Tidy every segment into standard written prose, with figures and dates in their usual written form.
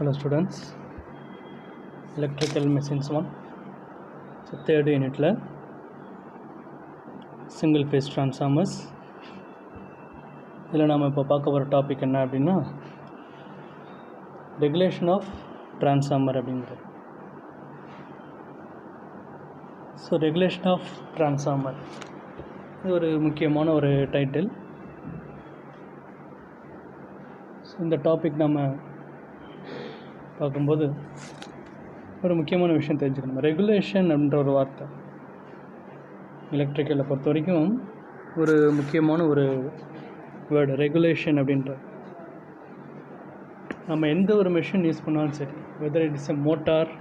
Hello students, electrical machines 1. So third unit la single phase transformers. இதில் நாம் இப்போ பார்க்க போகிற டாபிக் என்ன அப்படின்னா ரெகுலேஷன் ஆஃப் டிரான்ஸ்ஃபார்மர் அப்படிங்கிறது. ஸோ ரெகுலேஷன் ஆஃப் டிரான்ஸ்ஃபார்மர் இது ஒரு முக்கியமான ஒரு டைட்டில். ஸோ இந்த டாபிக் நம்ம பார்க்கும்போது ஒரு முக்கியமான விஷயம் தெரிஞ்சுக்கணும். ரெகுலேஷன் அப்படின்ற ஒரு வார்த்தை எலக்ட்ரிக்கலை பொறுத்த வரைக்கும் ஒரு முக்கியமான ஒரு வேர்டு ரெகுலேஷன் அப்படின்ற. நம்ம எந்த ஒரு மெஷின் யூஸ் பண்ணாலும் சரி, whether it is a motor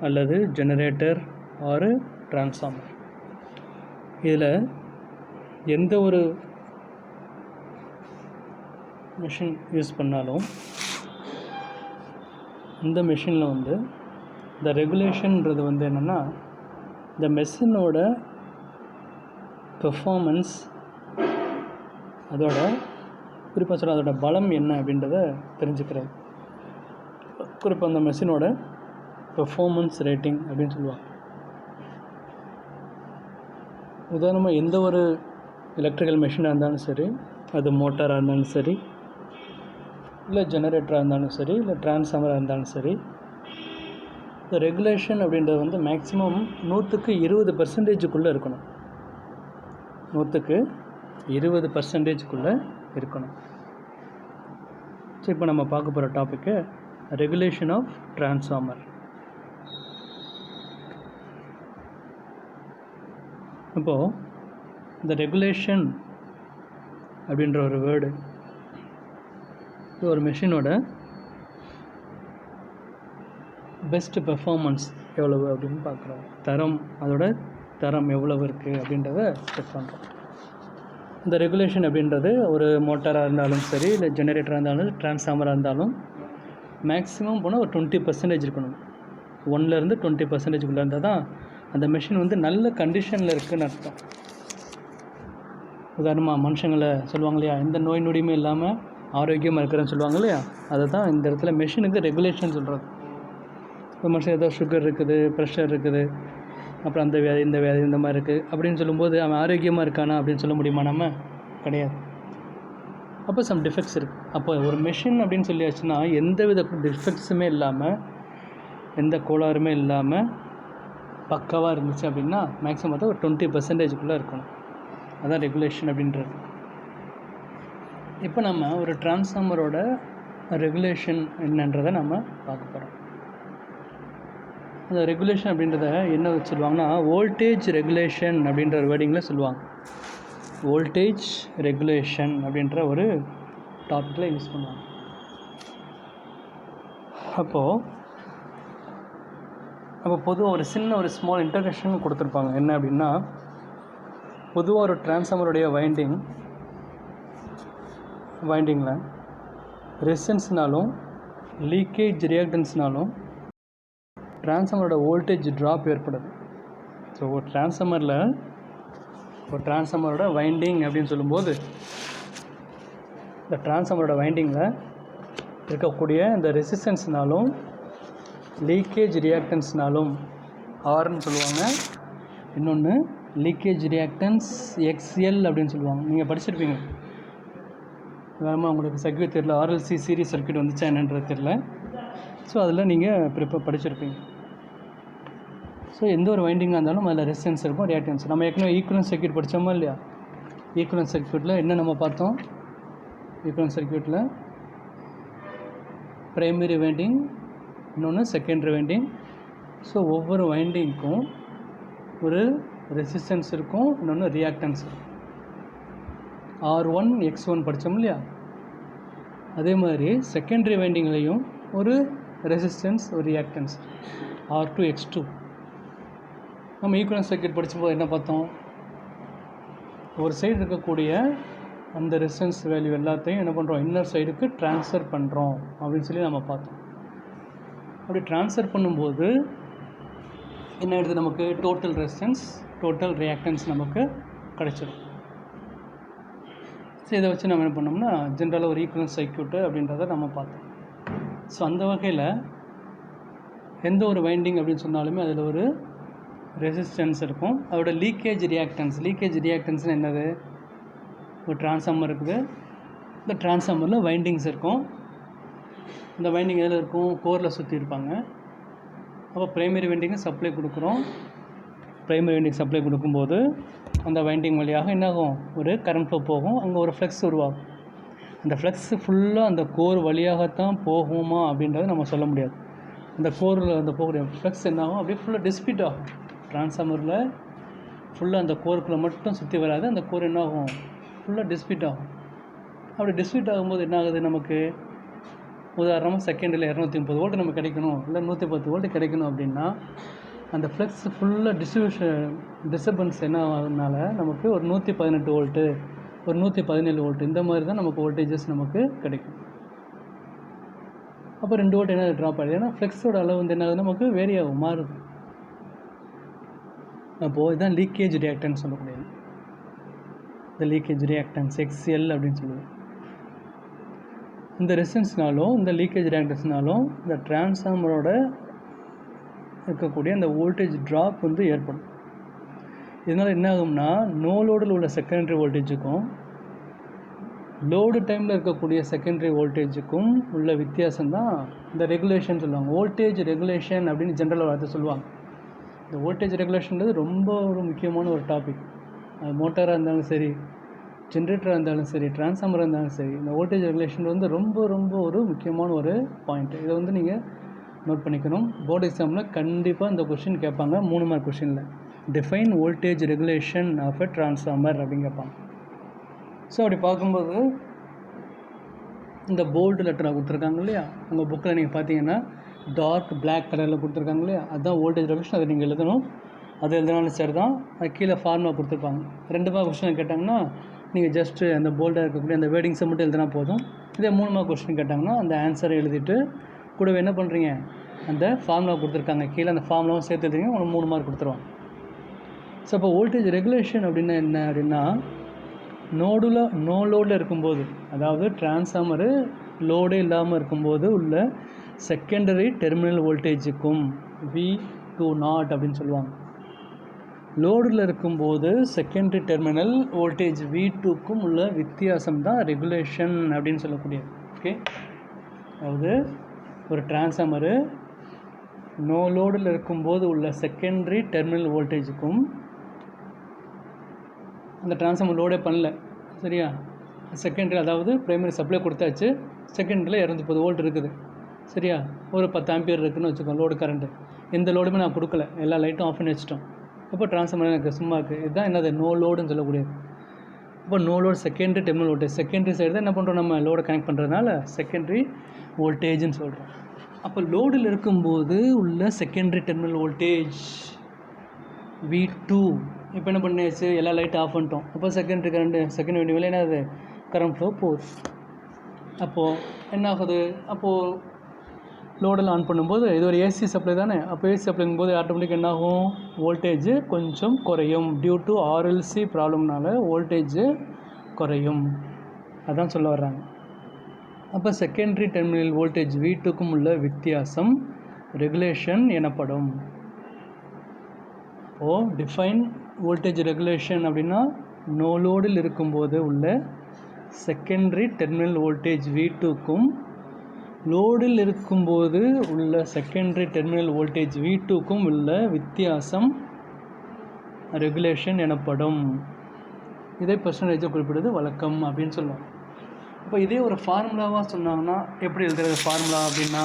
அல்லது ஜெனரேட்டர் ஆர் டிரான்ஸ்ஃபார்மர், இதில் எந்த ஒரு மெஷின் யூஸ் பண்ணாலும் இந்த மெஷினில் இந்த ரெகுலேஷன்ன்றது என்னென்னா இந்த மெஷினோட பெர்ஃபார்மன்ஸ், அதோட குறிப்பாக சொல்ல அதோட பலம் என்ன அப்படின்றத தெரிஞ்சுக்கிறது. குறிப்பாக அந்த மெஷினோட பெர்ஃபார்மன்ஸ் ரேட்டிங் அப்படின்னு சொல்லுவாங்க. உதாரணமாக எந்த ஒரு எலக்ட்ரிக்கல் மெஷினாக இருந்தாலும் சரி, அது மோட்டாராக இருந்தாலும் சரி, இல்லை ஜெனரேட்டராக இருந்தாலும் சரி, இல்லை டிரான்ஸ்ஃபார்மராக இருந்தாலும் சரி, இந்த ரெகுலேஷன் அப்படின்றது மேக்ஸிமம் 100% இருக்கணும். 100% இருக்கணும். ஸோ இப்போ நம்ம பார்க்க போகிற டாப்பிக்கு ரெகுலேஷன் ஆஃப் டிரான்ஸ்ஃபார்மர். இப்போது இந்த ரெகுலேஷன் அப்படின்ற ஒரு வேர்டு ஒரு மெஷினோட பெஸ்ட் பெர்ஃபார்மன்ஸ் எவ்வளவு அப்படின்னு பார்க்குறோம். அதோட தரம் எவ்வளவு இருக்குது அப்படின்றத செக் பண்ணுறோம். இந்த ரெகுலேஷன் அப்படின்றது ஒரு மோட்டாராக இருந்தாலும் சரி, இல்லை ஜெனரேட்டராக இருந்தாலும், டிரான்ஸ்ஃபார்மராக இருந்தாலும் மேக்ஸிமம் போனால் ஒரு 20% இருக்கணும். 1லேருந்து 20% இருந்தால் தான் அந்த மெஷின் நல்ல கண்டிஷனில் இருக்குதுன்னு அர்த்தம். உதாரணமாக மனுஷங்களை சொல்லுவாங்க இல்லையா, எந்த நோய் நொடியுமே இல்லாமல் ஆரோக்கியமாக இருக்கிறேன்னு சொல்லுவாங்க இல்லையா, அதை தான் இந்த இடத்துல மெஷினுக்கு ரெகுலேஷன் சொல்கிறது. இப்போ மனுஷன் ஏதோ சுகர் இருக்குது, ப்ரெஷர் இருக்குது, அப்புறம் அந்த வியாதி இந்த வியாதி இந்த மாதிரி இருக்குது அப்படின்னு சொல்லும்போது அவன் ஆரோக்கியமாக இருக்கானா அப்படின்னு சொல்ல முடியுமா? நம்ம கிடையாது. அப்போ சம் டிஃபெக்ட்ஸ் இருக்குது. அப்போ ஒரு மெஷின் அப்படின்னு சொல்லியாச்சுன்னா எந்த வித டிஃபெக்ட்ஸுமே இல்லாமல், எந்த கோளாறுமே இல்லாமல் பக்காவாக இருந்துச்சு அப்படின்னா மேக்ஸிமம் பார்த்தா ஒரு 20% இருக்கணும். அதான் ரெகுலேஷன் அப்படின்றது. இப்போ நம்ம ஒரு டிரான்ஸ்ஃபார்மரோட ரெகுலேஷன் என்னன்றதை நம்ம பார்க்க போகிறோம். அந்த ரெகுலேஷன் அப்படின்றத என்ன சொல்லுவாங்கன்னா வோல்டேஜ் ரெகுலேஷன் அப்படின்ற ஒரு வேர்டிங்கில் சொல்லுவாங்க. வோல்டேஜ் ரெகுலேஷன் அப்படின்ற ஒரு டாப்பிக்கில் யூஸ் பண்ணுவாங்க. அப்போ பொதுவாக ஒரு சின்ன ஒரு ஸ்மால் இன்ட்ரடக்ஷன் கொடுத்துருப்பாங்க. என்ன அப்படின்னா, பொதுவாக ஒரு டிரான்ஸ்ஃபார்மருடைய வைண்டிங்கில் ரெசிஸ்டன்ஸ்னாலும் லீக்கேஜ் ரியாக்டன்ஸ்னாலும் டிரான்ஸ்ஃபார்மரோட வோல்டேஜ் ட்ராப் ஏற்படுது. ஸோ ஒரு டிரான்ஸ்ஃபார்மரோட வைண்டிங் அப்படின்னு சொல்லும்போது இந்த டிரான்ஸ்ஃபார்மரோட வைண்டிங்கில் இருக்கக்கூடிய இந்த ரெசிஸ்டன்ஸ்னாலும் லீக்கேஜ் ரியாக்டன்ஸ்னாலும் ஆர்ன்னு சொல்லுவாங்க. இன்னொன்று லீக்கேஜ் ரியாக்டன்ஸ் XL அப்படின்னு சொல்லுவாங்க. நீங்கள் படிச்சிருப்பீங்க. வேறமா உங்களுக்கு சர்க்யூட் தெரியல, RLC சீரிஸ் சர்க்யூட் வந்துச்சா என்னன்றது தெரியல. ஸோ அதில் நீங்கள் படிச்சிருப்பீங்க. ஸோ எந்த ஒரு வைண்டிங்காக இருந்தாலும் அதில் ரெசிஸ்டன்ஸ் இருக்கும், ரியாக்டன்ஸ். நம்ம ஏற்கனவே ஈக்குவலன்ட் சர்க்யூட் படித்தோமா இல்லையா? ஈக்குவலன்ட் சர்க்யூட்டில் என்ன நம்ம பார்த்தோம்? ஈக்குவலன்ட் சர்க்யூட்டில் ப்ரைமரி வைண்டிங், இன்னொன்று செகண்டரி வைண்டிங். ஸோ ஒவ்வொரு வைண்டிங்க்கும் ஒரு ரெசிஸ்டன்ஸ் இருக்கும், இன்னொன்று ரியாக்டன்ஸ் இருக்கும். R1 X1 படித்தோம் இல்லையா? அதே மாதிரி செகண்டரி வைண்டிங்லேயும் ஒரு ரெசிஸ்டன்ஸ், ஒரு ரியாக்டன்ஸ் R2 X2. நம்ம ஈக்குவலன்ட் சர்க்யூட் படிக்கும்போது என்ன பார்த்தோம்? ஒரு சைடு இருக்கக்கூடிய அந்த ரெசிஸ்டன்ஸ் வேல்யூ எல்லாத்தையும் என்ன பண்ணுறோம்? இன்னர் சைடுக்கு ட்ரான்ஸ்ஃபர் பண்ணுறோம் அப்படின்னு சொல்லி நம்ம பார்த்தோம். அப்படி ட்ரான்ஸ்ஃபர் பண்ணும்போது என்ன ஆகிடுது? நமக்கு டோட்டல் ரெசிஸ்டன்ஸ், டோட்டல் ரியாக்டன்ஸ் நமக்கு கிடச்சிடும். ஸோ இதை வச்சு நம்ம என்ன பண்ணோம்னா ஜென்ரலாக ஒரு ஈக்குவலன்ட் சர்க்யூட்டு அப்படின்றத நம்ம பார்த்தோம். ஸோ அந்த வகையில் எந்த ஒரு வைண்டிங் அப்படின்னு சொன்னாலுமே அதில் ஒரு ரெசிஸ்டன்ஸ் இருக்கும். அதோட லீக்கேஜ் ரியாக்டன்ஸ்னு என்னது? ஒரு டிரான்ஸ்ஃபார்மர் இருக்குது. இந்த டிரான்ஸ்ஃபார்மரில் வைண்டிங்ஸ் இருக்கும். இந்த வைண்டிங் எதில் இருக்கும்? கோரில் சுற்றி இருப்பாங்க. அப்போ ப்ரைமரி வைண்டிங்கை சப்ளை கொடுக்குறோம். ப்ரைமரி வைண்டிங் சப்ளை கொடுக்கும்போது அந்த வைண்டிங் வழியாக என்னாகும்? ஒரு கரண்ட் ஃப்ளோ போகும். அங்கே ஒரு ஃப்ளக்ஸ் உருவாகும். அந்த ஃப்ளக்ஸ் ஃபுல்லாக அந்த கோர் வழியாகத்தான் போகுமா அப்படின்றத நம்ம சொல்ல முடியாது. அந்த கோரில் அந்த போகக்கூடிய ஃப்ளக்ஸ் என்னாகும்? அப்படியே ஃபுல்லாக டிஸ்பிட் ஆகும். டிரான்ஸ்ஃபார்மரில் ஃபுல்லாக அந்த கோருக்குள்ளே மட்டும் சுற்றி வராது. அந்த கோர் என்னாகும்? ஃபுல்லாக டிஸ்பிட் ஆகும். அப்படி டிஸ்பிட் ஆகும்போது என்ன ஆகுது? நமக்கு உதாரணமாக செகண்டில் 230 வோல்ட் நம்ம கிடைக்கணும், இல்லை 110 வோல்ட் கிடைக்கணும் அப்படின்னா அந்த ஃப்ளக்ஸ் ஃபுல்லாக டிஸ்டர்பன்ஸ் என்ன ஆகுதுனால நமக்கு ஒரு 118 வோல்ட்டு, ஒரு 117 வோல்ட் இந்த மாதிரி தான் நமக்கு வோல்டேஜஸ் நமக்கு கிடைக்கும். அப்போ 2 வோல்ட் என்ன ட்ராப் ஆகிடுது? ஏன்னா ஃப்ளக்ஸோட அளவு வந்து என்ன ஆகுது? நமக்கு வேரி ஆகும், மாறுது. அப்போது இதுதான் லீக்கேஜ் ரியாக்டன்ஸ் சொல்லக்கூடியது. இந்த லீக்கேஜ் ரியாக்டன்ஸ் XL அப்படின்னு சொல்லுவோம். இந்த ரெசிஸ்டன்ஸ்னாலும் இந்த லீக்கேஜ் ரியாக்டன்ஸ்னாலும் இந்த டிரான்ஸ்ஃபார்மரோட இருக்கக்கூடிய அந்த வோல்டேஜ் ட்ராப் வந்து ஏற்படும். இதனால் என்ன ஆகும்னா, நோ லோடில் உள்ள செகண்டரி வோல்டேஜுக்கும் லோடு டைமில் இருக்கக்கூடிய செகண்டரி வோல்டேஜுக்கும் உள்ள வித்தியாசம் தான் இந்த ரெகுலேஷன் சொல்லுவாங்க. வோல்டேஜ் ரெகுலேஷன் அப்படின்னு ஜென்ரலாக வார்த்தை சொல்லுவாங்க. இந்த வோல்டேஜ் ரெகுலேஷன்றது ரொம்ப ஒரு முக்கியமான ஒரு டாபிக். அது மோட்டாராக இருந்தாலும் சரி, ஜென்ரேட்டராக இருந்தாலும் சரி, டிரான்ஸ்ஃபார்மராக இருந்தாலும் சரி, இந்த வோல்டேஜ் ரெகுலேஷன் வந்து ரொம்ப ரொம்ப ஒரு முக்கியமான ஒரு பாயிண்ட்டு. இதை வந்து நீங்கள் நோட் பண்ணிக்கணும். போர்டு எக்ஸாமில் கண்டிப்பாக இந்த கொஷின் கேட்பாங்க. 3 மார்க் கொஷினில் define voltage regulation of a transformer அப்படின்னு கேட்பாங்க. ஸோ அப்படி பார்க்கும்போது இந்த போல்டு லெட்டராக கொடுத்துருக்காங்க இல்லையா, உங்கள் புக்கில் நீங்கள் பார்த்தீங்கன்னா டார்க் பிளாக் கலரில் கொடுத்துருக்காங்க இல்லையா, அதுதான் வோல்டேஜ் ரெகுலேஷன். அதை நீங்கள் எழுதணும். அது எழுதினாலும் சரி தான். அது கீழே ஃபார்முலா கொடுத்துருப்பாங்க. 2 மார்க் கொஸ்டின் கேட்டாங்கன்னா நீங்கள் ஜஸ்ட்டு அந்த போல்டாக இருக்கக்கூடிய அந்த வேர்டிங்ஸை மட்டும் எழுதினா போதும். இதே 3 மார்க் கொஸ்டின் கேட்டாங்கன்னா அந்த ஆன்சரை எழுதிட்டு கூடவே என்ன பண்ணுறீங்க, அந்த ஃபார்முலா கொடுத்துருக்காங்க கீழே, அந்த ஃபார்முலாவும் சேர்த்து எழுதிங்க, உங்களுக்கு 3 மார்க் கொடுத்துருவாங்க. ஸோ அப்போ வோல்டேஜ் ரெகுலேஷன் அப்படின்னா என்ன அப்படின்னா, நோ லோடில் இருக்கும்போது, அதாவது டிரான்ஸ்ஃபார்மரு லோடே இல்லாமல் இருக்கும்போது உள்ள செகண்டரி டெர்மினல் வோல்டேஜுக்கும் V20 அப்படின்னு சொல்லுவாங்க. லோடில் இருக்கும்போது செகண்டரி டெர்மினல் வோல்டேஜ் V2க்கும் உள்ள வித்தியாசம் தான் ரெகுலேஷன் அப்படின்னு சொல்லக்கூடியது. ஓகே, அதாவது ஒரு டிரான்ஸ்ஃபார்மரு நோ லோடில் இருக்கும்போது உள்ள செகண்டரி டெர்மினல் வோல்டேஜுக்கும், அந்த டிரான்ஸ்ஃபார்மர் லோடே பண்ணல சரியா, செகண்டரி அதாவது ப்ரைமரி சப்ளை கொடுத்தாச்சு, செகண்டரியில் 230 வோல்ட் இருக்குது சரியா, ஒரு 10 ஆம்பியர் இருக்குதுன்னு வச்சுக்கோங்க லோடு கரண்ட்டு. எந்த லோடுமே நான் கொடுக்கல, எல்லா லைட்டும் ஆஃப் பண்ணி வச்சிட்டோம். இப்போ டிரான்ஸ்ஃபார்மர் எனக்கு சும்மா இருக்குது. இதுதான் என்னது? நோ லோடுன்னு சொல்லக்கூடியது. இப்போ no load secondary terminal voltage, secondary side தான் என்ன பண்ணுறோம், நம்ம லோடை கனெக்ட் பண்ணுறதுனால செகண்டரி வோல்டேஜ்னு சொல்கிறோம். அப்போ லோடில் இருக்கும்போது உள்ள செகண்டரி டெர்மினல் வோல்டேஜ் V2. இப்போ என்ன பண்ணியாச்சு, எல்லா லைட்டும் ஆஃப் பண்ணிட்டோம். அப்போ செகண்டரி கரண்ட்டு, செகண்ட் வேண்டிய வேலை என்னது, கரண்ட் ஃப்ளோ போகுது. அப்போது என்ன ஆகுது, அப்போது லோடெல்லாம் ஆன் பண்ணும்போது இது ஒரு ஏசி சப்ளை தானே, அப்போ ஏசி சப்ளைங்கும் போது ஆட்டோமேட்டிக் என்ன ஆகும், வோல்டேஜ் கொஞ்சம் குறையும். டியூ டு RLC ப்ராப்ளம்னால வோல்டேஜ் குறையும், அதான் சொல்ல வர்றாங்க. அப்போ செகண்டரி டெர்மினல் வோல்டேஜ் V2க்கும் உள்ள வித்தியாசம் ரெகுலேஷன் எனப்படும். இப்போது டிஃபைன் வோல்டேஜ் ரெகுலேஷன் அப்படின்னா, நோ லோடில் இருக்கும்போது உள்ள செகண்டரி டெர்மினல் வோல்டேஜ் V2க்கும் லோடில் இருக்கும்போது உள்ள செகண்டரி டெர்மினல் வோல்டேஜ் V2க்கும் உள்ள வித்தியாசம் ரெகுலேஷன் எனப்படும். இதை பெர்சன்டேஜை குறிப்பிடுவது வழக்கம் அப்படின்னு சொல்லுவோம். இப்போ இதே ஒரு ஃபார்முலாவாக சொன்னாங்கன்னா எப்படி எழுதுறது ஃபார்முலா அப்படின்னா,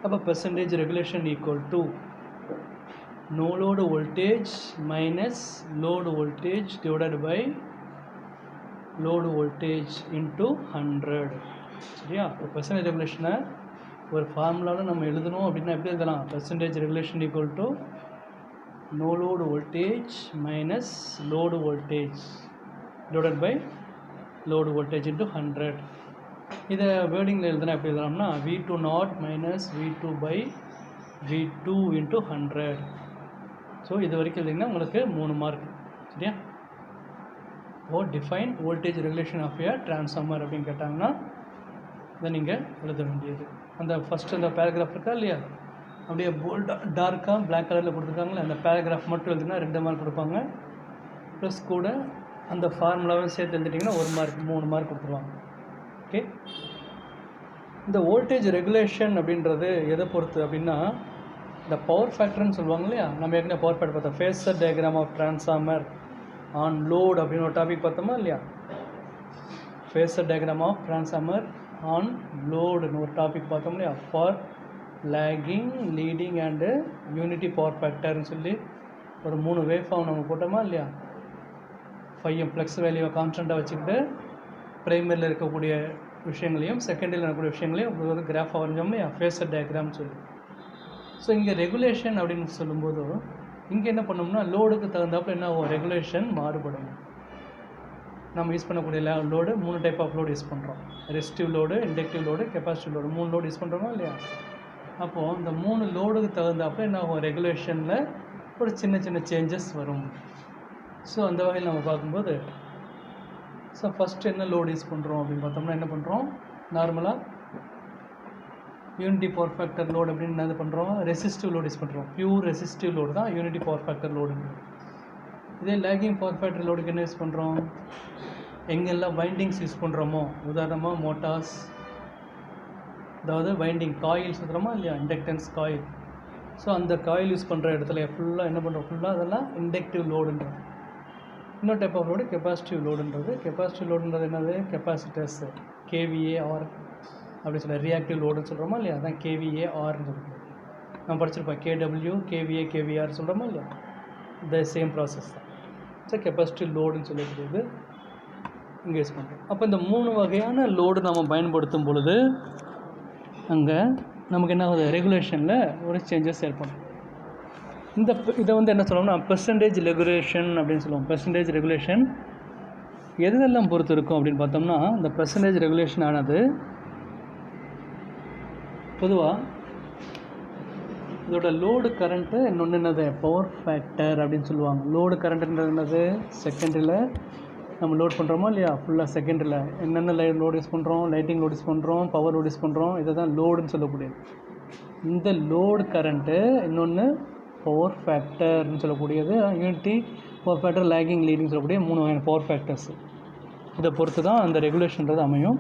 அப்போ percentage regulation equal to no load voltage minus load voltage divided by load voltage into 100. சரியா, இப்போ பெர்சன்டேஜ் ரெகுலேஷனை ஒரு ஃபார்முலாவில் நம்ம எழுதணும் அப்படின்னா எப்படி எழுதலாம், percentage regulation equal to no load voltage minus load voltage divided by load voltage into 100. இதை வேர்டிங்கில் எழுதுனா எப்படி எழுதலாம்னா, V20 minus V2 by V2 into 100. So இது வரைக்கும் எழுதிங்கன்னா உங்களுக்கு 3 மார்க் சரியா. Oh define voltage regulation of a transformer அப்படின்னு கேட்டாங்கன்னா இதை நீங்கள் எழுத வேண்டியது. அந்த ஃபஸ்ட்டு அந்த பேராகிராஃப் இருக்கா இல்லையா, அப்படியே போல்டாக டார்க்காக பிளாக் கலரில் கொடுத்துருக்காங்களே, அந்த பேராகிராஃப் மட்டும் எழுதுனா 2 மார்க் கொடுப்பாங்க. ப்ளஸ் கூட அந்த ஃபார்முலாவும் சேர்த்து எழுதிட்டிங்கன்னா 1 மார்க், 3 மார்க் கொடுத்துருவாங்க. ஓகே. இந்த வோல்டேஜ் ரெகுலேஷன் அப்படின்றது எதை பொறுத்து அப்படின்னா, இந்த பவர் ஃபேக்டர்னு சொல்லுவாங்க இல்லையா, நம்ம ஏற்கனவே பவர் ஃபேக்டர் பார்த்தோம். Phasor diagram of transformer on load அப்படின்னு ஒரு டாபிக் பார்த்தோமா இல்லையா. Phasor diagram of transformer on லோடுன்னு ஒரு டாபிக் பார்த்தோம் இல்லையா. For lagging, leading and unity power ஃபேக்டர்னு சொல்லி ஒரு 3 வேவ் ஃபார்ம் நம்ம போட்டோமா இல்லையா. 5M ஃப்ளக்ஸ் வேல்யூவை கான்ஸ்டண்ட்டாக வச்சுக்கிட்டு ப்ரைமரியில் இருக்கக்கூடிய விஷயங்களையும் செகண்டரியில் இருக்கக்கூடிய விஷயங்களையும் ஒரு கிராஃபாக வரைஞ்சோம் இல்லையா, ஃபேஸர் டயக்ராம்னு சொல்லி. ஸோ இங்கே ரெகுலேஷன் அப்படின்னு சொல்லும்போது இங்கே என்ன பண்ணோம்னா, லோடுக்கு தகுந்தாப்பில் என்ன ஆகும், ரெகுலேஷன் மாறுபடும். நம்ம யூஸ் பண்ணக்கூடிய load 3 type of load use பண்ணுறோம். Resistive load, inductive load, capacitive load, 3 load use பண்ணுறோமா இல்லையா. அப்போது இந்த 3 லோடுக்கு தகுந்தாப்பில் என்ன ஆகும், ரெகுலேஷனில் ஒரு சின்ன சின்ன சேஞ்சஸ் வரும். ஸோ அந்த வகையில் நம்ம பார்க்கும்போது, ஸோ ஃபஸ்ட்டு என்ன லோடு யூஸ் பண்ணுறோம் அப்படின்னு பார்த்தோம்னா, என்ன பண்ணுறோம், நார்மலாக யூனிட்டி பவர் ஃபேக்டர் லோடு அப்படின்னு என்ன பண்ணுறோம், ரெசிஸ்டிவ் லோடு யூஸ் பண்ணுறோம். பியூர் ரெசிஸ்டிவ் லோடு தான் யூனிட்டி பவர் ஃபேக்டர் லோடு. இதே லேகிங் பவர் ஃபேக்டர் லோடுக்கு என்ன யூஸ் பண்ணுறோம், எங்கெல்லாம் வைண்டிங்ஸ் யூஸ் பண்ணுறோமோ, உதாரணமாக மோட்டார்ஸ், அதாவது வைண்டிங் காயில் சுற்றுறோமா இல்லையா, இண்டக்டன்ஸ் காயில். ஸோ அந்த காயில் யூஸ் பண்ணுற இடத்துல ஃபுல்லாக என்ன பண்ணுறோம், ஃபுல்லாக அதெல்லாம் இண்டக்டிவ் லோடுன்றது. இன்னொரு டைப் ஆஃப் லோடு கெப்பாசிட்டிவ் லோடுன்றது. கெப்பாசிட்டிவ் லோடுன்றது என்னது, கெப்பாசிட்டர்ஸ், KVAR அப்படி சொல்ல, ரியாக்டிவ் லோடுன்னு சொல்கிறோமா இல்லையா, அதான் KVARன்னு சொல்கிறோம். நம்ம படிச்சிருப்போம் KW, KVA, KVR சொல்கிறோமா இல்லையா, இந்த சேம் ப்ராசஸ் தான். ஸோ கெப்பாசிட்டிவ் லோடுன்னு சொல்லக்கூடியது இங்கே யூஸ் பண்ணுறோம். அப்போ இந்த 3 வகையான லோடு நம்ம பயன்படுத்தும் பொழுது அங்கே நமக்கு என்ன ஆகுது, ரெகுலேஷனில் ஒரு சேஞ்சஸ் ஏற்படும். இதை வந்து என்ன சொல்லுவோம்னா பெர்சன்டேஜ் ரெகுலேஷன் அப்படின்னு சொல்லுவோம். பெர்சன்டேஜ் ரெகுலேஷன் எதெல்லாம் பொறுத்து இருக்கும் அப்படின்னு பார்த்தோம்னா, இந்த பெர்சன்டேஜ் ரெகுலேஷன் ஆனது பொதுவாக இதோட லோடு கரண்ட்டு, இன்னொன்று என்னது பவர் ஃபேக்டர் அப்படின்னு சொல்லுவாங்க. லோடு கரண்ட்டுன்றது என்னது, செகண்டரியில் நம்ம லோட் பண்ணுறோமோ இல்லையா, ஃபுல்லாக செகண்டரியில் என்னென்ன லோடு யூஸ் பண்ணுறோம், லைட்டிங் லோடு யூஸ் பண்ணுறோம், பவர் லோடு யூஸ் பண்ணுறோம், இதை தான் லோடுன்னு சொல்லக்கூடியது. இந்த லோடு கரண்ட்டு, இன்னொன்று பவர் ஃபேக்டர்னு சொல்லக்கூடியது, unity power factor, lagging, leading சொல்லக்கூடிய 3 வகையான பவர் ஃபேக்டர்ஸ். இதை பொறுத்து தான் அந்த ரெகுலேஷன்றது அமையும்.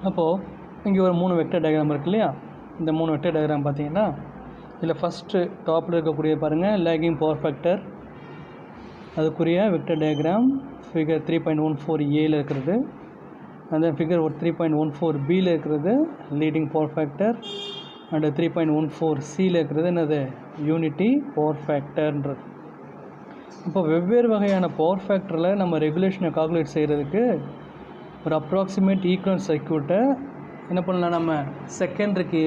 அப்போது இங்கே ஒரு 3 வெக்டர் டயக்ராம் இருக்கு இல்லையா. இந்த 3 வெக்டர் டயக்ராம் பார்த்தீங்கன்னா, இதில் ஃபஸ்ட்டு டாப்பில் இருக்கக்கூடிய பாருங்கள் லேகிங் பவர் ஃபேக்டர், அதுக்குரிய வெக்டர் டயக்ராம் ஃபிகர் 3.14Aயில் இருக்கிறது. அந்த ஃபிகர் 3.14Bயில் இருக்கிறது லீடிங் பவர் ஃபேக்டர், அண்ட் 3.14Cயில் இருக்கிறது என்னது, யூனிட்டி பவர் ஃபேக்டர்ன்றது. இப்போ வெவ்வேறு வகையான பவர் ஃபேக்டரில் நம்ம ரெகுலேஷனை கால்குலேட் செய்கிறதுக்கு ஒரு அப்ராக்சிமேட் ஈக்குவலன்ட் சர்க்யூட்டை என்ன பண்ணலாம், நம்ம செகண்டரிக்கு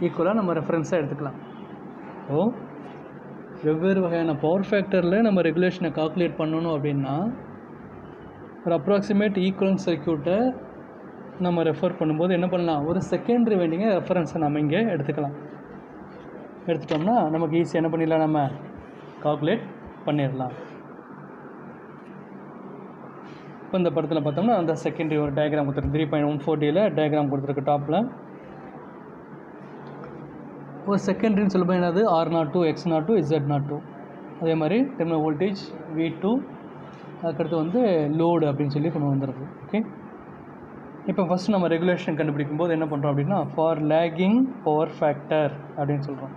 ஈக்குவலாக நம்ம ரெஃபரன்ஸாக எடுத்துக்கலாம். ஓ, வெவ்வேறு வகையான பவர் ஃபேக்டரில் நம்ம ரெகுலேஷனை கால்குலேட் பண்ணணும் அப்படின்னா ஒரு அப்ராக்சிமேட் ஈக்குவலன்ட் சர்க்யூட்டை நம்ம ரெஃபர் பண்ணும்போது என்ன பண்ணலாம், ஒரு செகண்டரி வைண்டிங்கை ரெஃபரன்ஸை நம்ம இங்கே எடுத்துக்கலாம். எடுத்துட்டோம்னா நமக்கு ஈஸியாக என்ன பண்ணிடலாம், நம்ம கால்குலேட் பண்ணிடலாம். இப்போ இந்த படத்தில் பார்த்தோம்னா அந்த செகண்டரி ஒரு டயக்ராம் கொடுத்துருக்கு. 3.14Dயில் டயக்ராம் கொடுத்துருக்கு. டாப்பில் ஒரு செகண்டரின்னு சொல்லும்போது என்னது, R02, X02, Z02. அதே மாதிரி டெர்மினல் வோல்டேஜ் V2, அதுக்கடுத்து வந்து லோடு அப்படின்னு சொல்லி கொண்டு வந்துடுது. ஓகே. இப்போ ஃபஸ்ட் நம்ம ரெகுலேஷன் கண்டுபிடிக்கும் போது என்ன பண்ணுறோம் அப்படின்னா, ஃபார் லேகிங் பவர் ஃபேக்டர் அப்படின்னு சொல்கிறோம்.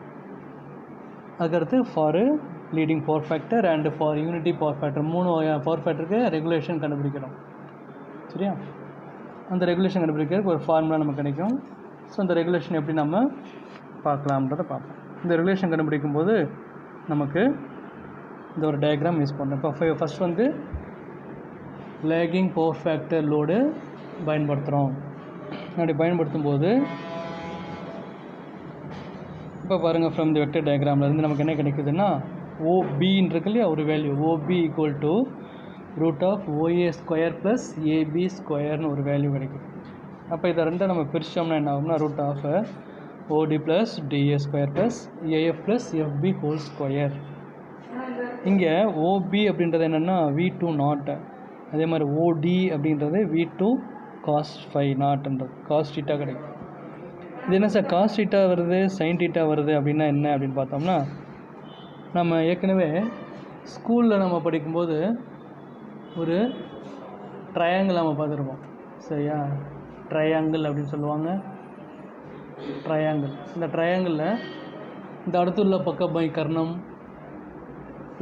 அதுக்கடுத்து for leading power factor and for unity power factor, 3 power ஃபேக்டருக்கு ரெகுலேஷன் கண்டுபிடிக்கிறோம். சரியா? அந்த ரெகுலேஷன் கண்டுபிடிக்கிறதுக்கு ஒரு ஃபார்முலா நமக்கு கிடைக்கும். ஸோ அந்த ரெகுலேஷன் எப்படி நம்ம பார்க்கலாம்ன்றதை பார்ப்போம். இந்த ரெகுலேஷன் கண்டுபிடிக்கும் போது நமக்கு இந்த ஒரு டயக்ராம் யூஸ் பண்ணோம். இப்போ ஃபஸ்ட் வந்து லேகிங் பவர் ஃபேக்டர் லோடு பயன்படுத்துகிறோம். அப்படி பயன்படுத்தும் போது இப்போ பாருங்கள், ஃப்ரம் தி வெக்டர் டயக்ராம்லேருந்து நமக்கு என்ன கிடைக்குதுன்னா, OBன்னு இருக்கு இல்லையா, ஒரு value OB equal to √OA² plus AB ஸ்கொயர்னு ஒரு வேல்யூ கிடைக்கும். அப்போ இதை ரெண்டை நம்ம பிரித்தோம்னா என்ன ஆகும்னா, √OD plus DA² plus AF plus FB whole square. இங்கே OB அப்படின்றது என்னென்னா V2 நாட், அதே மாதிரி OD அப்படின்றது V2 காஸ் ஃபை நாட்ன்றது காஸ் தீட்டா கிடைக்கும். இது என்ன சார் காஸ் தீட்டா வருது சைன் தீட்டா வருது அப்படின்னா என்ன அப்படின்னு பார்த்தோம்னா, நம்ம ஏற்கனவே ஸ்கூலில் நம்ம படிக்கும்போது ஒரு ட்ரையாங்கிள் நம்ம பார்த்துருப்போம். சரியா, ட்ரையாங்கிள் அப்படின்னு சொல்லுவாங்க. ட்ரையாங்கிள், இந்த ட்ரையாங்கிளில் இந்த அடுத்துள்ள பக்கம் பை கர்ணம்,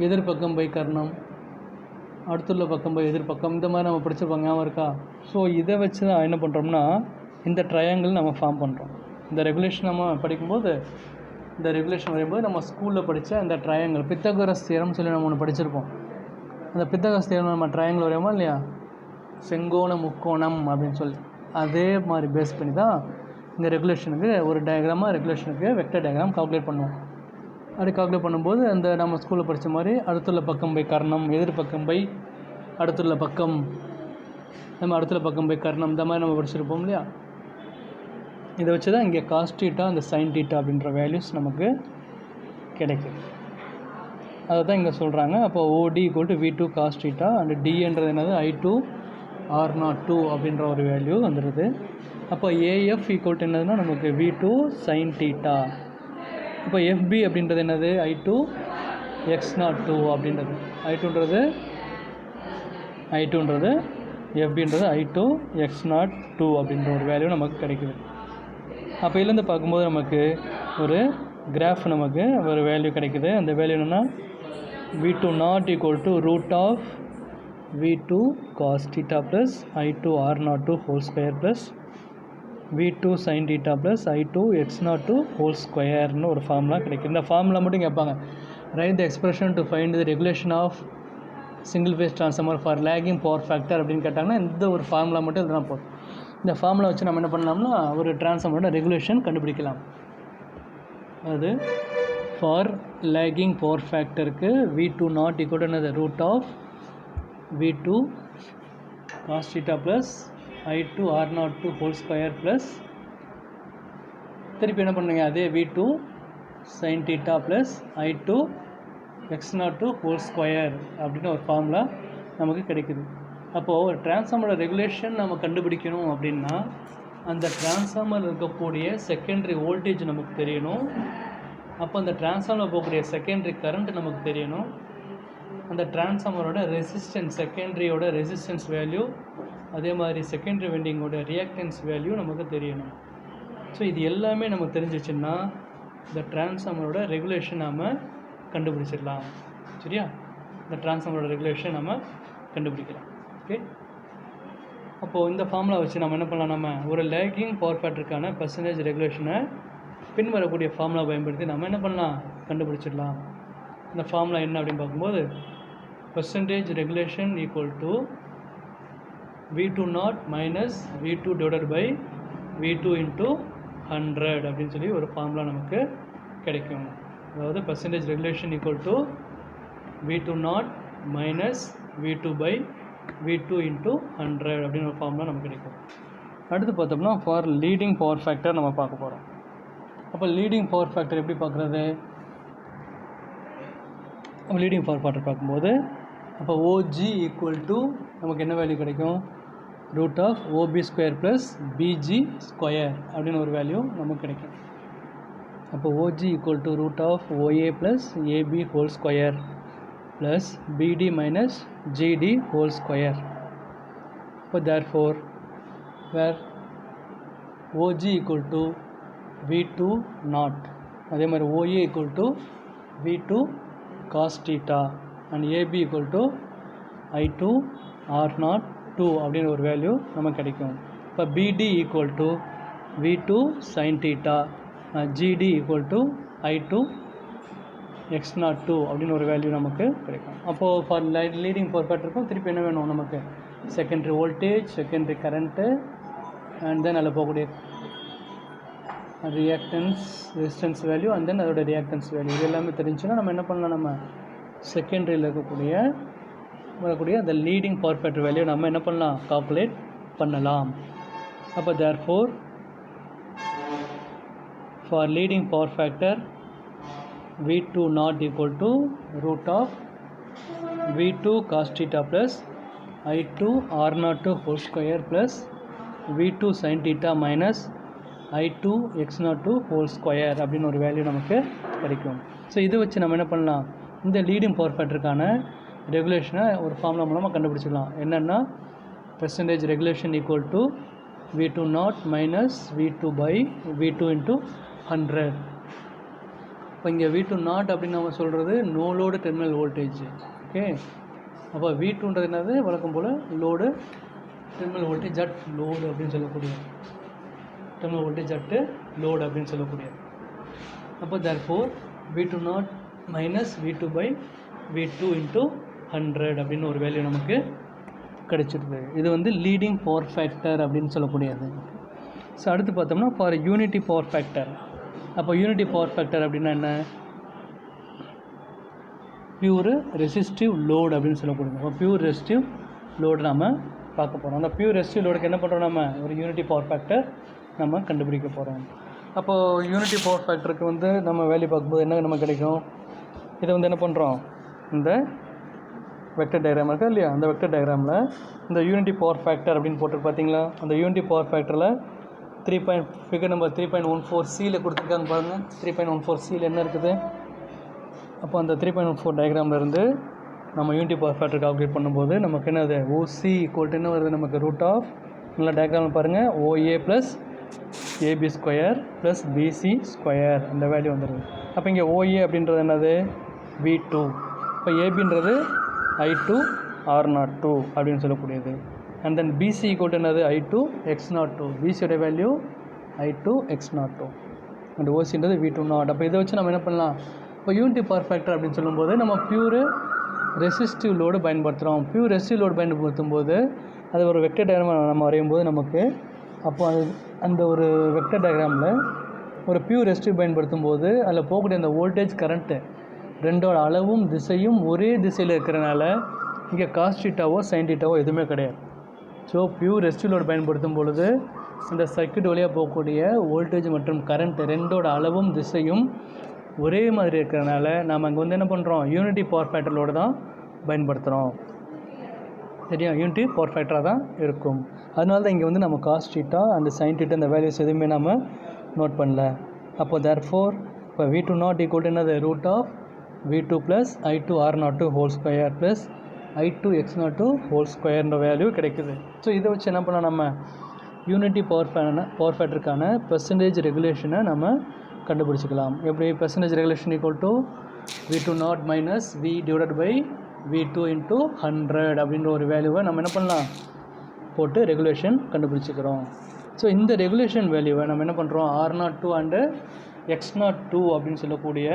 எதிர்பக்கம் பை கர்ணம், அடுத்துள்ள பக்கம் பை எதிர்பக்கம், இந்த மாதிரி நம்ம படிச்சிருப்பாங்க, ஞாபகம் இருக்கா? ஸோ இதை வச்சு தான் என்ன பண்ணுறோம்னா இந்த ட்ரையாங்கிள் நம்ம ஃபார்ம் பண்ணுறோம். இந்த ரெகுலேஷன் நம்ம படிக்கும்போது, இந்த ரெகுலேஷன் வரும்போது நம்ம ஸ்கூலில் படித்த அந்த ட்ரையாங்கிள் பித்தகோரஸ் தியரம்னு சொல்லி நம்ம ஒன்று படிச்சிருப்போம். அந்த பித்தகோரஸ் தியரம் நம்ம ட்ரையாங்கிள் வரையுமா இல்லையா, செங்கோண முக்கோணம் அப்படின்னு சொல்லி, அதே மாதிரி பேஸ் பண்ணி தான் இந்த ரெகுலேஷனுக்கு ஒரு டயக்ராமாக ரெகுலேஷனுக்கு வெக்டர் டயக்ராம் கால்குலேட் பண்ணுவோம். அப்படி கால்குலேட் பண்ணும்போது அந்த நம்ம ஸ்கூலில் படித்த மாதிரி அடுத்துள்ள பக்கம் பை கர்ணம், எதிர்பக்கம் பை அடுத்துள்ள பக்கம், நம்ம அடுத்துள்ள பக்கம் பை கர்ணம், இந்த மாதிரி நம்ம படிச்சிருப்போம் இல்லையா. இதை வச்சு தான் இங்கே காஸ் தீட்டா அந்த சைன் தீட்டா அப்படின்ற வேல்யூஸ் நமக்கு கிடைக்குது. அதை தான் இங்கே சொல்கிறாங்க. அப்போ OD equal to V2 cos theta and டின்றது என்னது I2 R02 அப்படின்ற ஒரு வேல்யூ வந்துடுது. அப்போ AF ஈக்குவல் டு என்னதுன்னா நமக்கு V2 சைன் தீட்டா. இப்போ FB அப்படின்றது என்னது I2 X02 அப்படின்றது, I2ன்றது FBன்றது I2 X02 அப்படின்ற ஒரு வேல்யூ நமக்கு கிடைக்குது. அப்போ இதுலேருந்து பார்க்கும்போது நமக்கு ஒரு கிராஃப் நமக்கு ஒரு வேல்யூ கிடைக்குது. அந்த வேல்யூ என்னென்னா V2 not equal to root of V2 cos theta plus I2 R02 whole square plus V2 sin theta plus I2 X02 whole ஸ்கொயர்னு ஒரு ஃபார்முலா கிடைக்கும். இந்த ஃபார்முலா மட்டும் கேட்பாங்க. Write the expression to find the regulation of single phase transformer for lagging power factor அப்படின்னு கேட்டாங்கன்னா இந்த ஒரு ஃபார்முலா மட்டும் எழுதினா போதும். இந்த ஃபார்முலா வச்சு நம்ம என்ன பண்ணலாம்னா ஒரு ட்ரான்ஸ்ஃபார்மரோட ரெகுலேஷன் கண்டுபிடிக்கலாம். அது ஃபார் லேகிங் பவர் ஃபேக்டருக்கு V2 நாட் ஈக்குவல் டு என்னது root of V2 cos theta plus I2 R02 whole square plus திருப்பி என்ன பண்ணுங்க அதே V2 sin theta plus I2 X02 whole square அப்படின்னு ஒரு ஃபார்முலா நமக்கு கிடைக்குது. அப்போது ஒரு டிரான்ஸ்ஃபார்மரோட ரெகுலேஷன் நம்ம கண்டுபிடிக்கணும் அப்படின்னா அந்த டிரான்ஸ்ஃபார்மரில் இருக்கக்கூடிய செகண்டரி வோல்டேஜ் நமக்கு தெரியணும். அப்போ அந்த டிரான்ஸ்ஃபார்மரில் போகக்கூடிய செகண்டரி கரண்ட் நமக்கு தெரியணும். அந்த டிரான்ஸ்ஃபார்மரோட ரெசிஸ்டன்ஸ், செகண்டரியோட ரெசிஸ்டன்ஸ் வேல்யூ, அதே மாதிரி செகண்டரி வெண்டிங்கோட ரியாக்டன்ஸ் வேல்யூ நமக்கு தெரியணும். ஸோ இது எல்லாமே நமக்கு தெரிஞ்சிச்சுன்னா இந்த டிரான்ஸ்ஃபார்மரோட ரெகுலேஷன் நாம் கண்டுபிடிச்சிடலாம். சரியா, இந்த டிரான்ஸ்ஃபார்மரோட ரெகுலேஷன் நம்ம கண்டுபிடிக்கலாம். ஓகே, அப்போது இந்த ஃபார்முலா வச்சு நம்ம என்ன பண்ணலாம், நம்ம ஒரு லேகிங் பவர் ஃபேக்டருக்கான பர்சன்டேஜ் ரெகுலேஷனை பின்வரக்கூடிய ஃபார்முலா பயன்படுத்தி நம்ம என்ன பண்ணலாம், கண்டுபிடிச்சிடலாம். இந்த ஃபார்முலா என்ன அப்படின்னு பார்க்கும்போது percentage regulation equal to V2 not minus V2 divided by V2 into 100 அப்படின்னு சொல்லி ஒரு ஃபார்முலா நமக்கு கிடைக்கும். அதாவது percentage regulation equal to V2 not minus V2 by V2 into 100 அப்படின்னு ஒரு ஃபார்முலா நமக்கு கிடைக்கும். அடுத்து பார்த்தோம்னா ஃபார் லீடிங் பவர் ஃபேக்டர் நம்ம பார்க்க போகிறோம். அப்போ லீடிங் பவர் ஃபேக்டர் எப்படி பார்க்குறது, லீடிங் பவர் ஃபேக்டர் பார்க்கும்போது அப்போ OG ஈக்குவல் டு நமக்கு என்ன வேல்யூ கிடைக்கும், root of OB square plus BG square அப்படின்னு ஒரு வேல்யூ நமக்கு கிடைக்கும். அப்போ OG equal to root of OA plus AB whole square plus BD minus GD whole square. இப்போ therefore where OG equal to V2 nought, அதே மாதிரி OA equal to V2 cos theta and AB equal to I2 R02 அப்படின்னு ஒரு value நமக்கு கிடைக்கும். இப்போ BD equal to V2 sin theta GD equal to I2 X02 அப்படின்னு ஒரு value நமக்கு கிடைக்கும். அப்போது ஃபார் லீடிங் பவர் ஃபேக்டருக்கும் திருப்பி என்ன வேணும் நமக்கு, secondary voltage, secondary current, and then அதில் போகக்கூடிய reactance, resistance value, and then அதோட ரியாக்டன்ஸ் வேல்யூ, இது எல்லாமே தெரிஞ்சுன்னா நம்ம என்ன பண்ணலாம், நம்ம செகண்டரியில் வரக்கூடிய அந்த லீடிங் பவர் ஃபேக்டர் வேல்யூ நம்ம என்ன பண்ணலாம், கால்குலேட் பண்ணலாம். அப்போ therefore for leading power factor V2 not equal to root of V2 cos theta plus I2 R02 whole square plus v2 sin theta minus I2 x02 whole square அப்படின்னு ஒரு value நமக்கு கிடைக்கும். So இதை வச்சு நம்ம என்ன பண்ணலாம், இந்த லீடிங் பவர் ஃபேக்டருக்கான ரெகுலேஷனை ஒரு ஃபார்முலா மூலமாக கண்டுபிடிச்சிக்கலாம். என்னென்னா percentage regulation equal to V2 not minus V2 by V2 into 100. இப்போ இங்கே V2 நாட் அப்படின்னு நம்ம சொல்கிறது no load terminal voltage. Okay, அப்போ V2ன்றது என்னது, வழக்கம் போல் load terminal voltage at load அப்படின்னு சொல்லக்கூடிய டெர்மினல் வோல்டேஜ் அட்டு லோடு அப்படின்னு சொல்லக்கூடிய. அப்போ therefore V2 not minus V2 by V2 into 100 அப்படின்னு ஒரு வேல்யூ நமக்கு கிடைச்சிருது. இது வந்து லீடிங் பவர் ஃபேக்டர் அப்படின்னு சொல்லக்கூடியது. ஸோ அடுத்து பார்த்தோம்னா ஃபார் யூனிட்டி பவர் ஃபேக்டர். அப்போ யூனிட்டி பவர் ஃபேக்டர் அப்படின்னா என்ன, பியூர் ரெசிஸ்டிவ் லோடு அப்படின்னு சொல்லக்கூடியது. அப்போ பியூர் ரெசிஸ்டிவ் லோடு நம்ம பார்க்க போகிறோம். அந்த பியூர் ரெசிஸ்டிவ் லோடுக்கு என்ன பண்ணுறோம், நம்ம ஒரு யூனிட்டி பவர் ஃபேக்டர் நம்ம கண்டுபிடிக்க போகிறோம். அப்போது யூனிட்டி பவர் ஃபேக்டருக்கு வந்து நம்ம வேல்யூ பார்க்கும்போது என்ன நம்ம கிடைக்கும், இதை வந்து என்ன பண்ணுறோம், இந்த வெக்டர் டயக்ராம் இருக்கா இல்லையா, அந்த வெக்டர் டயக்ராமில் இந்த யூனிட்டி பவர் ஃபேக்டர் அப்படின்னு போட்டு பார்த்தீங்களா, அந்த யூனிட்டி பவர் ஃபேக்டரில் ஃபிகர் நம்பர் 3.14 சியில் கொடுத்துருக்காங்க பாருங்கள். 3.14 சியில் என்ன இருக்குது, அப்போ அந்த 3.14 டயக்ராமில் இருந்து நம்ம யூனிட்டி பவர் ஃபேக்டர் கால்குலேட் பண்ணும்போது நமக்கு என்னது, ஓசி ஈக்குவல் என்ன வருது, நமக்கு ரூட் ஆஃப், நல்லா டயக்ராமில் பாருங்கள், OA plus AB square plus BC square அந்த வேல்யூ வந்துடுது. அப்போ இங்கே ஓஏ அப்படின்றது என்னது, V2. இப்போ ஏபின்றது I2 R02 அப்படின்னு சொல்லக்கூடியது. அண்ட் தென் பிசி ஈக்குவல் என்னது, I2 X02. பிசியோட வேல்யூ I2 X02 அண்ட் ஓசின்றது V2 நாட். அப்போ இதை வச்சு நம்ம என்ன பண்ணலாம், இப்போ யூனிட்டி பவர் ஃபேக்டர் அப்படின்னு சொல்லும்போது நம்ம பியூர் ரெசிஸ்டிவ் லோடு பயன்படுத்துகிறோம். பியூர் ரெசிஸ்டிவ் லோடு பயன்படுத்தும் போது அது ஒரு வெக்டர் டயக்ராம் நம்ம வரையும் போது நமக்கு, அப்போ அது அந்த ஒரு வெக்டர் டயக்ராமில் ஒரு பியூர் ரெசிஸ்டிவ் பயன்படுத்தும் போது அதில் போகக்கூடிய அந்த வோல்டேஜ் கரண்ட்டு ரெண்டோட அளவும் திசையும் ஒரே திசையில் இருக்கிறனால இங்கே காஸ் தீட்டாவோ சைன் தீட்டாவோ எதுவுமே கிடையாது. ஸோ பியூர் ரெசிஸ்டிவ் லோடு பயன்படுத்தும் பொழுது இந்த சர்க்யூட் வழியாக போகக்கூடிய வோல்டேஜ் மற்றும் கரண்ட் ரெண்டோட அளவும் திசையும் ஒரே மாதிரி இருக்கிறனால நாம் அங்கே வந்து என்ன பண்ணுறோம், யூனிட்டி பவர் ஃபேக்டர் லோடு தான் பயன்படுத்துகிறோம். சரியா, யூனிட்டி பவர் ஃபேக்டராக தான் இருக்கும். அதனால தான் இங்கே வந்து நம்ம cos theta and sine theta இந்த வேல்யூஸ் எதுவுமே நம்ம நோட் பண்ணல. அப்போ தேர்ஃபோர் இப்போ V2 நாட் ஈக்குவல் டு என்னது, root of V2 plus I2 R02 whole square plus I2 X02 whole ஸ்கொயர்ன்ற வேல்யூ கிடைக்குது. ஸோ இதை வச்சு என்ன பண்ணலாம், நம்ம யூனிட்டி பவர் ஃபேக்டருக்கான பெர்சன்டேஜ் ரெகுலேஷனை நம்ம கண்டுபிடிச்சிக்கலாம். எப்படி, percentage regulation equal to V2 not minus V divided by V2 into 100 அப்படின்ற ஒரு வேல்யூவை நம்ம என்ன பண்ணலாம் போட்டு ரெகுலேஷன் கண்டுபிடிச்சிக்கிறோம். ஸோ இந்த ரெகுலேஷன் வேல்யூவை நம்ம என்ன பண்ணுறோம், R02 அண்டு X02 அப்படின்னு சொல்லக்கூடிய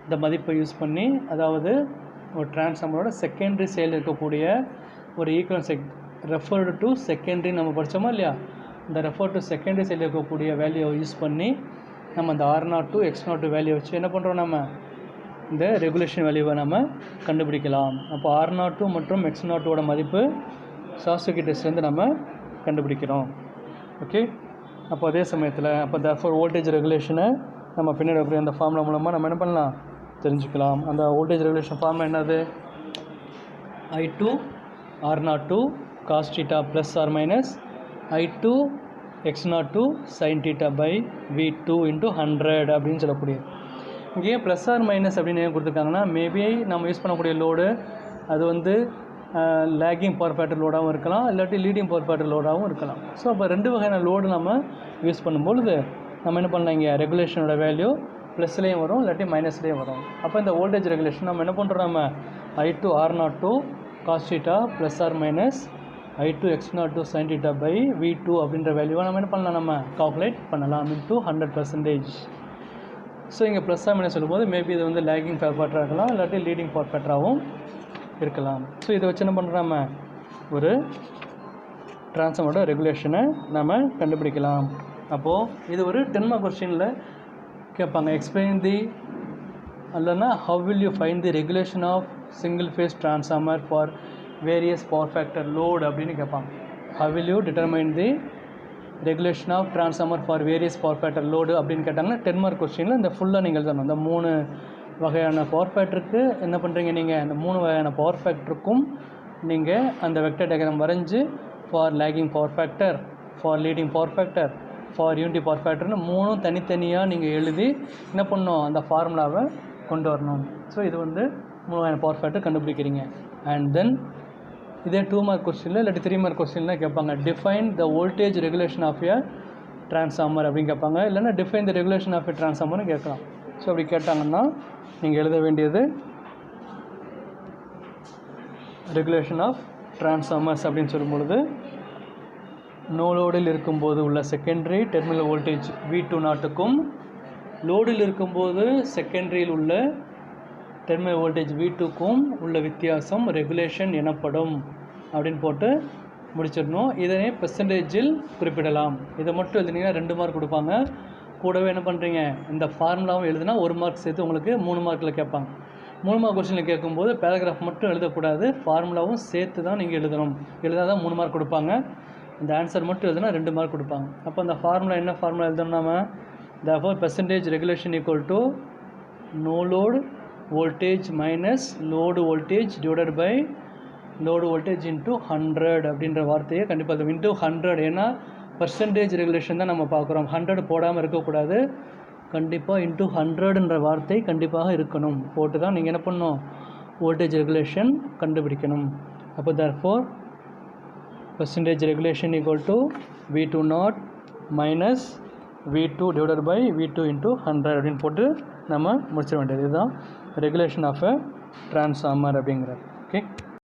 இந்த மதிப்பை யூஸ் பண்ணி, அதாவது ஒரு டிரான்ஸ்ஃபார்மரோட செகண்டரி சைடில் இருக்கக்கூடிய ஒரு ஈக்குவலன்ஸ் ரெஃபர்டு டு செகண்டரி நம்ம படித்தோமா இல்லையா, இந்த ரெஃபர் டு செகண்டரி சைடில் இருக்கக்கூடிய வேல்யூவை யூஸ் பண்ணி நம்ம அந்த R02 X02 வேல்யூ வச்சு என்ன பண்ணுறோம், நம்ம இந்த ரெகுலேஷன் வேல்யூவை நம்ம கண்டுபிடிக்கலாம். அப்போ R02 மற்றும் X02ஓட மதிப்பு ஷார்ட் சர்க்யூட் டெஸ்ட்லேருந்து நம்ம கண்டுபிடிக்கிறோம். ஓகே, அப்போ அதே சமயத்தில் அப்போ தேர்ஃபோர் வோல்டேஜ் ரெகுலேஷனை நம்ம பின்னாடி வைக்கிற அந்த ஃபார்முலா மூலமாக நம்ம என்ன பண்ணலாம் தெரிஞ்சுக்கலாம். அந்த வோல்டேஜ் ரெகுலேஷன் ஃபார்முலா என்னது, I2 R02 cos theta plus or minus I2 X02 sin theta by V2 into 100 அப்படின்னு சொல்லக்கூடியது. இங்கே ப்ளஸ் ஆர் மைனஸ் அப்படின்னு ஏன் கொடுத்துருக்காங்கன்னா, மேபி நம்ம யூஸ் பண்ணக்கூடிய லோடு அது வந்து லேக்கிங் பவர் ஃபேக்டர் லோடாகவும் இருக்கலாம், இல்லாட்டி லீடிங் பவர் ஃபேக்டர் லோடாகவும் இருக்கலாம். ஸோ அப்போ ரெண்டு வகையான லோடு நம்ம யூஸ் பண்ணும்பொழுது நம்ம என்ன பண்ணலாம், இங்கே ரெகுலேஷனோட வேல்யூ ப்ளஸ்லேயும் வரும் இல்லாட்டி மைனஸ்லேயும் வரும். அப்போ இந்த வோல்டேஜ் ரெகுலேஷன் நம்ம என்ன பண்ணுறோம், நம்ம I2 R02 cos theta plus R minus I2 X02 sin theta by V2 அப்படின்ற வேல்யூவை நம்ம என்ன பண்ணலாம், நம்ம கால்குலேட் பண்ணலாம் இன்ட்டு 100%. ஸோ இங்கே ப்ளஸ் ஆர் மைனஸ் சொல்லும்போது மேபி இது வந்து லேக்கிங் பவர் ஃபேக்டராக இருக்கலாம், இல்லாட்டி லீடிங் பவர் ஃபேக்டராகவும் இருக்கலாம். ஸோ இதை வச்சு என்ன பண்ணுறோம், நம்ம ஒரு ட்ரான்ஸ்ஃபார்மரோட ரெகுலேஷனை நம்ம கண்டுபிடிக்கலாம். அப்போது இது ஒரு 10 மார்க் கொஸ்டினில் கேட்பாங்க, எக்ஸ்பிளைன் தி அல்லனா how will you find the regulation of single phase transformer for various power factor load அப்படின்னு கேட்பாங்க. How will you determine the regulation of transformer for various power factor load அப்படின்னு கேட்டாங்கன்னா 10 mark கொஸ்டினில் இந்த ஃபுல்லாக நீங்கள் எழுதணும். இந்த 3 வகையான பவர் ஃபேக்டருக்கு என்ன பண்ணுறீங்க, நீங்கள் அந்த 3 வகையான பவர் ஃபேக்டருக்கும் நீங்கள் அந்த வெக்டர் டயக்ராம் வரைஞ்சி for lagging power factor, for leading power factor, for unity power ஃபேக்டர்னு மூணும் தனித்தனியாக நீங்கள் எழுதி என்ன பண்ணணும், அந்த ஃபார்முலாவை கொண்டு வரணும். ஸோ இது வந்து 3 வகையான பவர் ஃபேக்டர் கண்டுபிடிக்கிறீங்க. அண்ட் தென் இதே 2 மார்க் கொஸ்டினில் இல்லாட்டி 3 மார்க் கொஸ்டின்லாம் கேட்பாங்க, define the voltage regulation of a transformer அப்படின்னு கேட்பாங்க. இல்லைன்னா define the regulation of a ட்ரான்ஸ்ஃபார்மர்னு கேட்கலாம். ஸோ அப்படி கேட்டாங்கன்னா நீங்கள் எழுத வேண்டியது ரெகுலேஷன் ஆஃப் ட்ரான்ஸ்ஃபார்மர்ஸ் அப்படின்னு சொல்லும்பொழுது நோ லோடில் இருக்கும்போது உள்ள செகண்டரி டெர்மினல் வோல்டேஜ் V20க்கும் லோடில் இருக்கும்போது செகண்டரியில் உள்ள டெர்மினல் வோல்டேஜ் V2க்கும் உள்ள வித்தியாசம் ரெகுலேஷன் எனப்படும் அப்படின்னு போட்டு முடிச்சிடணும். இதனை பெர்சன்டேஜில் குறிப்பிடலாம். இதை மட்டும் எழுதினீங்கன்னா 2 மார்க் கொடுப்பாங்க. கூடவே என்ன பண்ணுறீங்க, இந்த ஃபார்முலாவும் எழுதுனா 1 மார்க் சேர்த்து உங்களுக்கு 3 மார்க்கில் கேட்பாங்க. 3 மார்க் கொஸ்டினில் கேட்கும்போது பேராகிராஃப் மட்டும் எழுதக்கூடாது, ஃபார்முலாவும் சேர்த்து தான் நீங்கள் எழுதணும். எழுதாதான் தான் 3 மார்க் கொடுப்பாங்க. இந்த ஆன்சர் மட்டும் எழுதுனா 2 மார்க் கொடுப்பாங்க. அப்போ அந்த ஃபார்முலா என்ன ஃபார்முலா எழுதணும் நாம, therefore percentage regulation equal to no load voltage minus load voltage divided by load voltage into 100 அப்படின்ற வார்த்தையை கண்டிப்பாக இன்ட்டு 100. ஏன்னா பர்சன்டேஜ் ரெகுலேஷன் தான் நம்ம பார்க்குறோம். 100 போடாமல் இருக்கக்கூடாது, கண்டிப்பாக இன்ட்டு 100ன்ற வார்த்தை கண்டிப்பாக இருக்கணும். போட்டு தான் நீங்கள் என்ன பண்ணணும், வோல்டேஜ் ரெகுலேஷன் கண்டுபிடிக்கணும். அப்போ therefore percentage regulation equal to V20 minus V2 divided by V2 into 100 அப்படின்னு போட்டு நம்ம முடிச்சிட வேண்டியது. இதுதான் ரெகுலேஷன் ஆஃப் அ ட்ரான்ஸ்ஃபார்மர் அப்படிங்கிறது. ஓகே.